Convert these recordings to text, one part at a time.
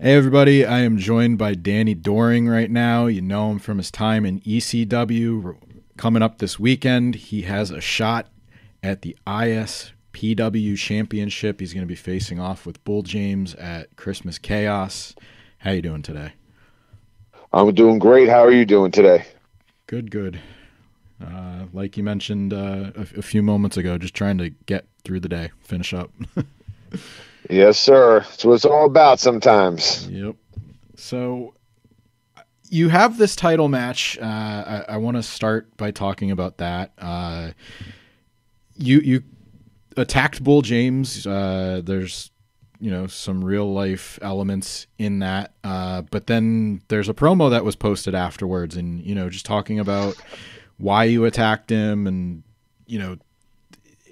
Hey everybody, I am joined by Danny Doring right now. You know him from his time in ECW. Coming up this weekend, he has a shot at the ISPW Championship. He's going to be facing off with Bull James at Christmas Chaos. How you doing today? I'm doing great. How are you doing today? Good, good. Like you mentioned a few moments ago, just trying to get through the day, finish up. Yes, sir. That's what it's all about sometimes. Yep. So you have this title match. I want to start by talking about that. You attacked Bull James. There's some real life elements in that, but then there's a promo that was posted afterwards, and just talking about why you attacked him, and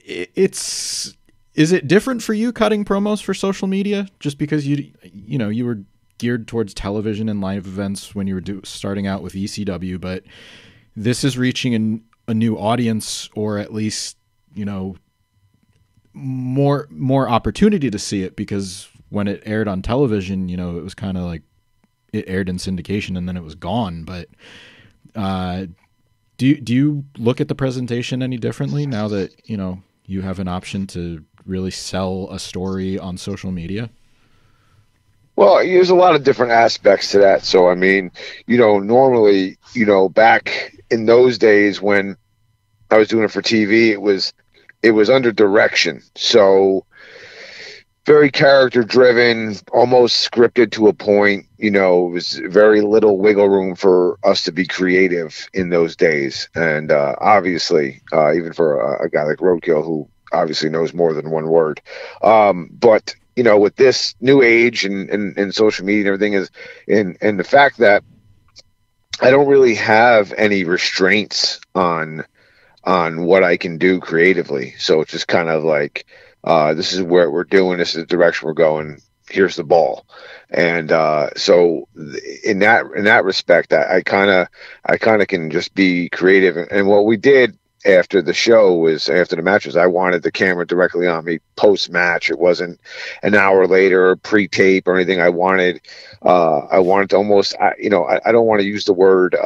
it's. Is it different for you cutting promos for social media just because you were geared towards television and live events when you were starting out with ECW, but this is reaching a new audience, or at least more opportunity to see it, because when it aired on television, it was kind of like it aired in syndication and then it was gone. But do you look at the presentation any differently now that you have an option to really sell a story on social media? Well, there's a lot of different aspects to that. So, I mean, normally, back in those days when I was doing it for TV, it was under direction. So very character driven, almost scripted to a point. It was very little wiggle room for us to be creative in those days. And obviously, even for a guy like Roadkill, who obviously knows more than one word. But with this new age and social media and everything and the fact that I don't really have any restraints on what I can do creatively. So it's just kind of like, this is where we're doing, this is the direction we're going. Here's the ball. And so in that respect, I kind of can just be creative. And what we did after the show was, after the matches, I wanted the camera directly on me post match. It wasn't an hour later or pre-tape or anything. I wanted to almost, I don't want to use the word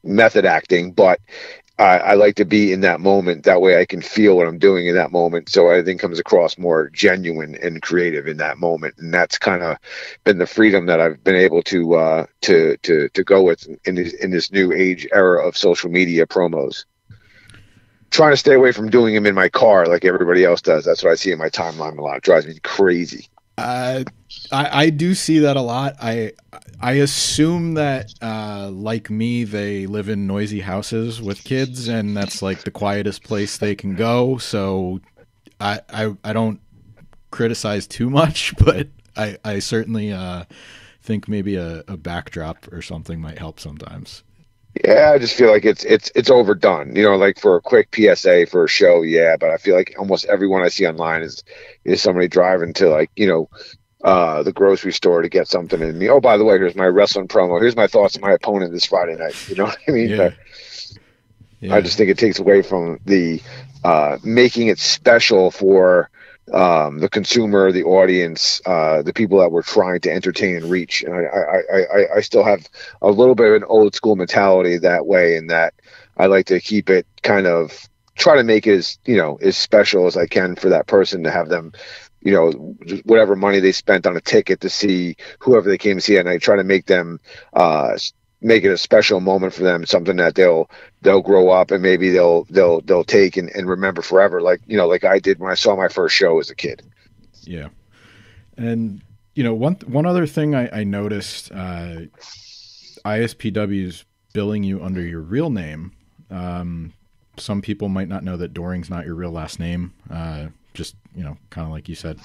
method acting, but I like to be in that moment. That way I can feel what I'm doing in that moment. So I think comes across more genuine and creative in that moment. And that's kind of been the freedom that I've been able to go with in this new age era of social media promos. Trying to stay away from doing them in my car like everybody else does. That's what I see in my timeline a lot. It drives me crazy. I do see that a lot. I assume that like me, they live in noisy houses with kids, and that's like the quietest place they can go. So I don't criticize too much, but I certainly think maybe a backdrop or something might help sometimes. Yeah, I just feel like it's overdone. Like for a quick PSA for a show, yeah. But I feel like almost everyone I see online is somebody driving to the grocery store to get something in me. Oh, by the way, here's my wrestling promo. Here's my thoughts on my opponent this Friday night. You know what I mean? Yeah. But Yeah. I just think it takes away from the making it special for the consumer, the audience, the people that we're trying to entertain and reach. And I still have a little bit of an old school mentality that way, in that I like to keep it kind of, try to make it as special as I can for that person, to have them, whatever money they spent on a ticket to see whoever they came to see, and I try to make them make it a special moment for them, something that they'll grow up and maybe they'll take and remember forever, like I did when I saw my first show as a kid. Yeah. And one other thing I noticed, ISPW's billing you under your real name. Some people might not know that Doring's not your real last name. Just kind of like you said,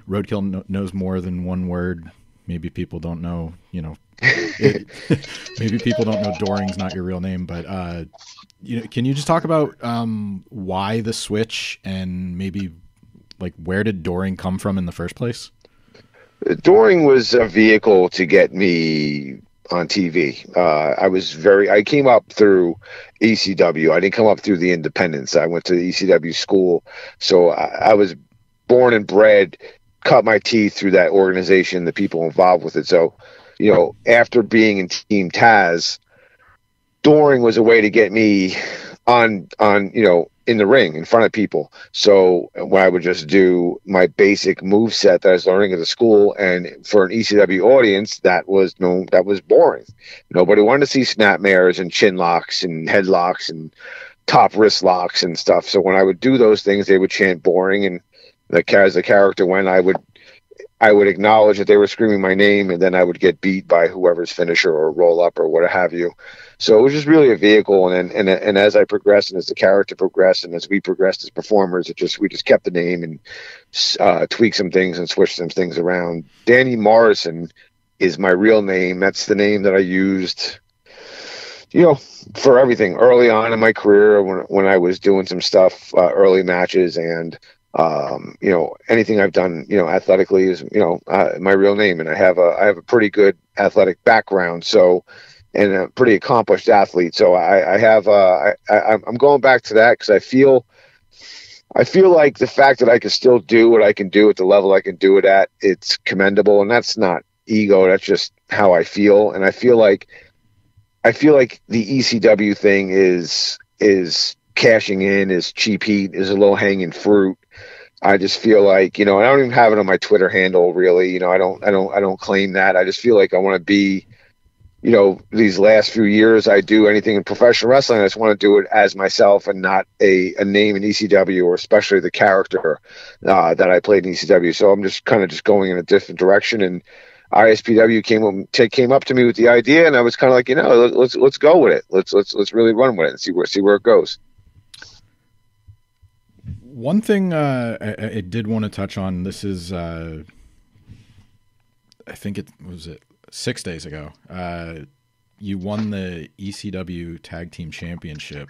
Roadkill knows more than one word. Maybe people don't know, maybe people don't know Doring's not your real name, but can you just talk about why the switch, and maybe like where did Doring come from in the first place? Doring was a vehicle to get me on TV. I came up through ECW. I didn't come up through the independents. I went to the ECW school. So I was born and bred cut my teeth through that organization, the people involved with it. So, after being in Team Taz, Doring was a way to get me on in the ring in front of people. So when I would just do my basic move set that I was learning at the school, and for an ECW audience, that was boring. Nobody wanted to see snapmares and chin locks and headlocks and top wrist locks and stuff. So when I would do those things, they would chant boring, and as the character went, I would acknowledge that they were screaming my name, and then I would get beat by whoever's finisher or roll up or what have you. So it was just really a vehicle, and as I progressed, and as the character progressed, and as we progressed as performers, we just kept the name and tweaked some things and switched some things around. Danny Morrison is my real name. That's the name that I used, for everything early on in my career when I was doing some stuff, early matches, and anything I've done, athletically is, my real name. And I have a pretty good athletic background. So, and a pretty accomplished athlete. So I'm going back to that because I feel like the fact that I can still do what I can do at the level I can do it at, it's commendable. And that's not ego. That's just how I feel. And I feel like the ECW thing is cashing in, is cheap heat, is a low hanging fruit. I just feel like, I don't even have it on my Twitter handle really. I don't claim that. I just feel like I want to be, these last few years I do anything in professional wrestling, I just want to do it as myself and not a name in ECW, or especially the character that I played in ECW. So I'm just kind of going in a different direction. And ISPW came up to me with the idea, and I was kind of like, let's go with it. Let's really run with it and see where it goes. One thing I did want to touch on, this is, I think it was 6 days ago. You won the ECW Tag Team Championship,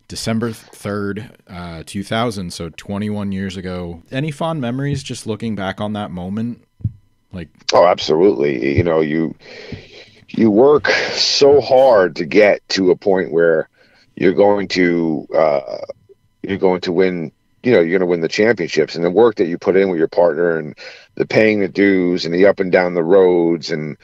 December 3rd, 2000, so 21 years ago. Any fond memories just looking back on that moment? Oh, absolutely. You work so hard to get to a point where you're going to win, you're going to win the championships, and the work that you put in with your partner, and the paying the dues, and the up and down the roads, and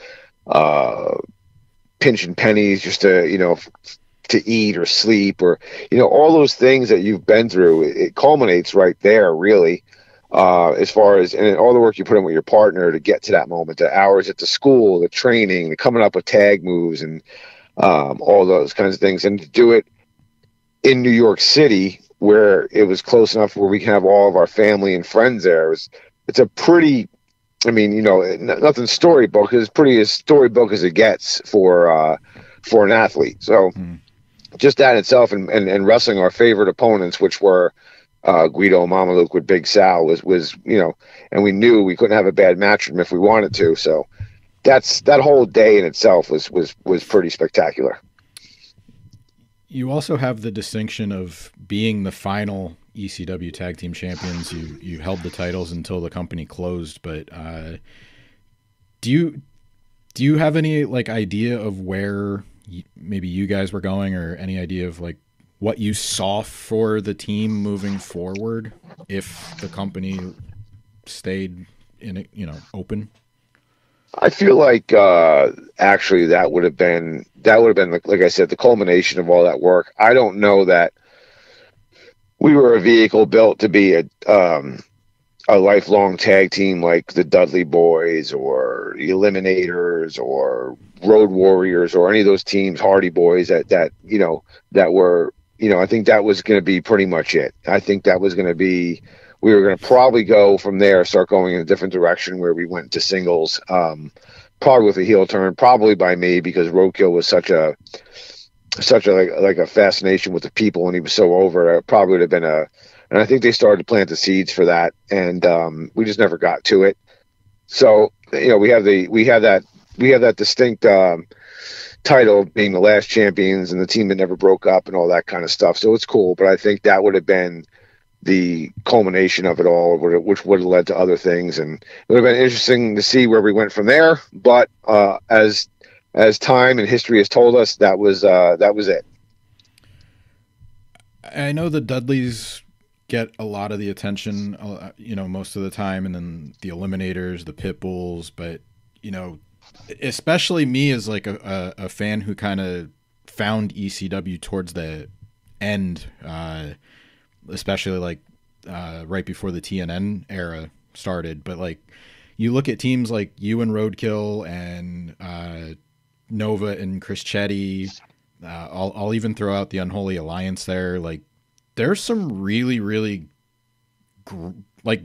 pinching pennies just to eat or sleep, or all those things that you've been through. It culminates right there, really, as far as, and all the work you put in with your partner to get to that moment, the hours at the school, the training, the coming up with tag moves, and all those kinds of things, and to do it in New York City, where it was close enough where we can have all of our family and friends there. It's a pretty, nothing storybook. It's pretty as storybook as it gets for an athlete. So just that itself, and wrestling our favorite opponents, which were Guido and Mamaluke with Big Sal, was and we knew we couldn't have a bad match with him if we wanted to. So that whole day in itself was pretty spectacular. You also have the distinction of being the final ECW Tag Team Champions. You held the titles until the company closed, but do you have any idea of where maybe you guys were going, or any idea of what you saw for the team moving forward if the company stayed in open? I feel like actually that would have been like I said, the culmination of all that work. I don't know that we were a vehicle built to be a lifelong tag team like the Dudley Boys or the Eliminators or Road Warriors or any of those teams, Hardy Boys that were, I think that was going to be pretty much it. I think that was going to be, we were going to probably go from there, start going in a different direction where we went to singles, probably with a heel turn, probably by me, because Roadkill was such a fascination with the people, and he was so over. It probably would have been and I think they started to plant the seeds for that, and we just never got to it. So we have that distinct title being the last champions and the team that never broke up and all that kind of stuff. So it's cool, but I think that would have been the culmination of it all, which would have led to other things, and it would have been interesting to see where we went from there. But as time and history has told us, that was it. I know the Dudleys get a lot of the attention, most of the time, and then the Eliminators, the Pitbulls, but especially me as like a fan who kind of found ECW towards the end, especially like right before the TNN era started. But like, you look at teams like you and Roadkill and Nova and Chris Chetty. I'll even throw out the Unholy Alliance there. Like, there's some really, really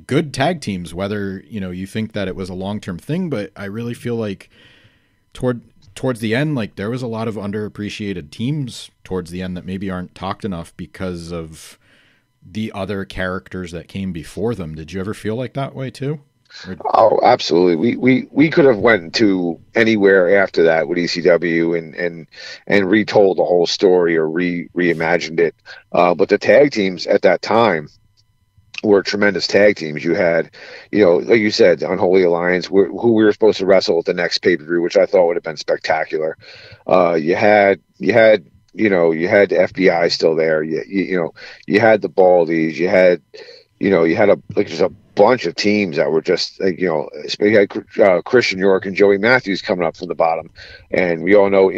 good tag teams, whether, you think that it was a long-term thing, but I really feel like towards the end, like, there was a lot of underappreciated teams towards the end that maybe aren't talked enough because of the other characters that came before them. Did you ever feel like that way too? Oh, absolutely. We could have went to anywhere after that with ECW and retold the whole story or reimagined it. But the tag teams at that time were tremendous tag teams. You had, like you said, Unholy Alliance, who we were supposed to wrestle at the next pay-per-view, which I thought would have been spectacular. You had the FBI still there. You had the Baldies. You had just a bunch of teams that were just like, you had Christian York and Joey Matthews coming up from the bottom, and we all know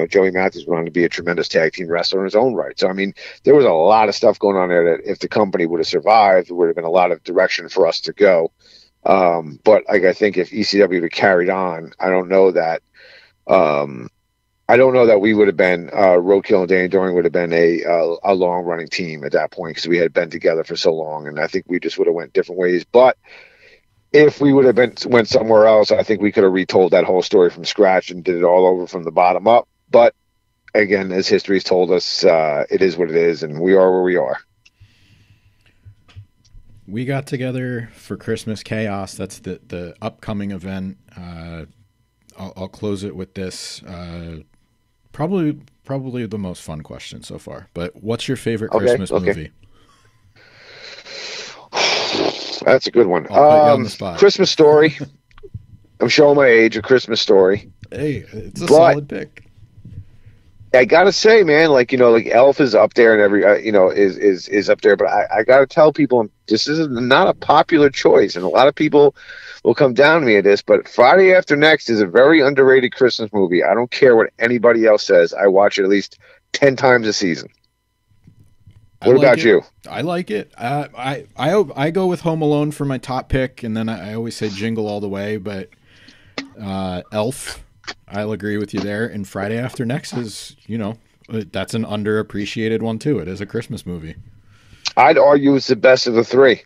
Joey Matthews went on to be a tremendous tag team wrestler in his own right. So I mean, there was a lot of stuff going on there that if the company would have survived, there would have been a lot of direction for us to go. But like, I think if ECW would have carried on, I don't know that we would have been Roadkill and Danny Doring would have been a long running team at that point, because we had been together for so long, and I think we just would have went different ways. But if we would have went somewhere else, I think we could have retold that whole story from scratch and did it all over from the bottom up. But again, as history's told us, it is what it is, and we are where we are. We got together for Christmas Chaos. That's the upcoming event. I'll close it with this. Probably the most fun question so far. But what's your favorite Christmas movie? That's a good one. I'll put you on the spot. Christmas Story. I'm showing my age. A Christmas Story. Hey, it's a solid pick. I gotta say, man, like Elf is up there, and every is up there. But I gotta tell people, this is not a popular choice, and a lot of people will come down to me at this, but Friday After Next is a very underrated Christmas movie. I don't care what anybody else says. I watch it at least 10 times a season. What about you? I like it. I go with Home Alone for my top pick, and then I always say Jingle All the Way, but Elf, I'll agree with you there. And Friday After Next is, that's an underappreciated one too. It is a Christmas movie. I'd argue it's the best of the three.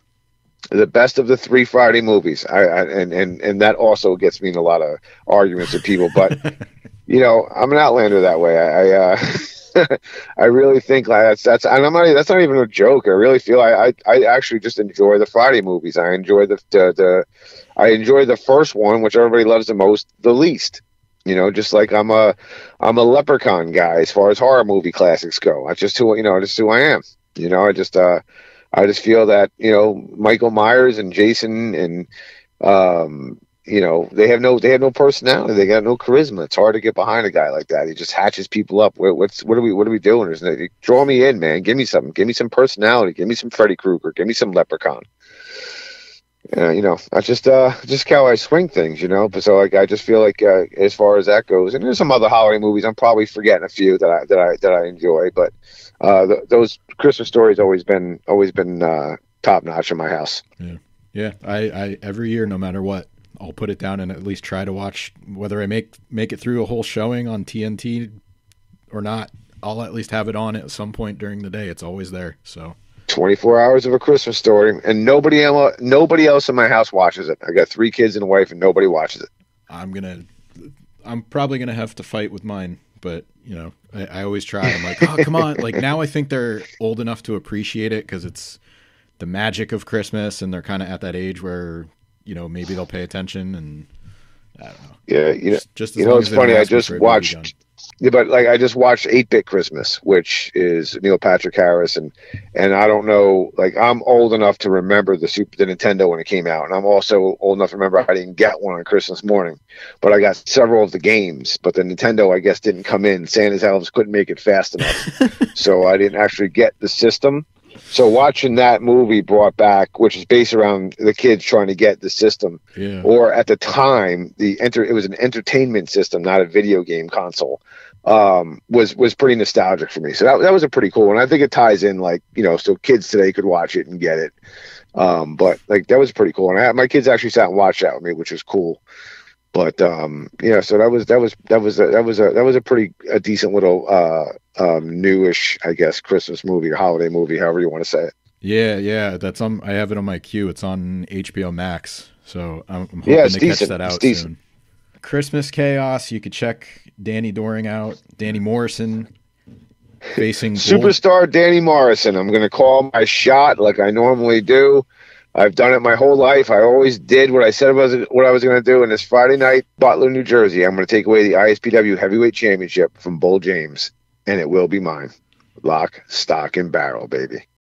The best of the three Friday movies, and that also gets me in a lot of arguments with people. But I'm an outlander that way. I really think that's not even a joke. I really feel I actually just enjoy the Friday movies. I enjoy I enjoy the first one, which everybody loves the most, the least. Just like I'm a Leprechaun guy as far as horror movie classics go. That's just who I am. I just feel that, Michael Myers and Jason and, they have no personality. They got no charisma. It's hard to get behind a guy like that. He just hatches people up. What are we doing? Draw me in, man. Give me something. Give me some personality. Give me some Freddy Krueger. Give me some Leprechaun. That's just how I swing things, But so I just feel like as far as that goes, and there's some other holiday movies. I'm probably forgetting a few that I enjoy, but those Christmas Stories always been top notch in my house. Yeah. I every year, no matter what, I'll put it down and at least try to watch, whether I make it through a whole showing on TNT or not. I'll at least have it on at some point during the day. It's always there. So 24 hours of A Christmas Story, and nobody else in my house watches it. I got 3 kids and a wife, and nobody watches it. I'm probably gonna have to fight with mine, but I always try. I'm like, oh, come on! Like, now I think they're old enough to appreciate it because it's the magic of Christmas, and they're kind of at that age where maybe they'll pay attention. And I don't know. Yeah, it's funny. I just watched. Yeah, but I just watched 8-Bit Christmas, which is Neil Patrick Harris, and I don't know, I'm old enough to remember the Nintendo when it came out, and I'm also old enough to remember I didn't get one on Christmas morning, but I got several of the games, but the Nintendo, I guess, didn't come in. Santa's elves couldn't make it fast enough, so I didn't actually get the system. So watching that movie brought back, which is based around the kids trying to get the system, or at the time, it was an entertainment system, not a video game console, was pretty nostalgic for me. So that was a pretty cool one. I think it ties in, like, so kids today could watch it and get it. But like that was pretty cool, and my kids actually sat and watched that with me, which was cool. But yeah, so that was a pretty decent little newish, I guess, Christmas movie or holiday movie, however you want to say it. Yeah, that's on. I have it on my queue. It's on HBO Max, so I'm hoping to catch that out soon. Christmas Chaos. You could check Danny Doring out. Danny Morrison facing superstar Danny Morrison. I'm going to call my shot like I normally do. I've done it my whole life. I always did what I said what I was going to do. And this Friday night, Butler, New Jersey, I'm going to take away the ISPW Heavyweight Championship from Bull James, and it will be mine. Lock, stock, and barrel, baby.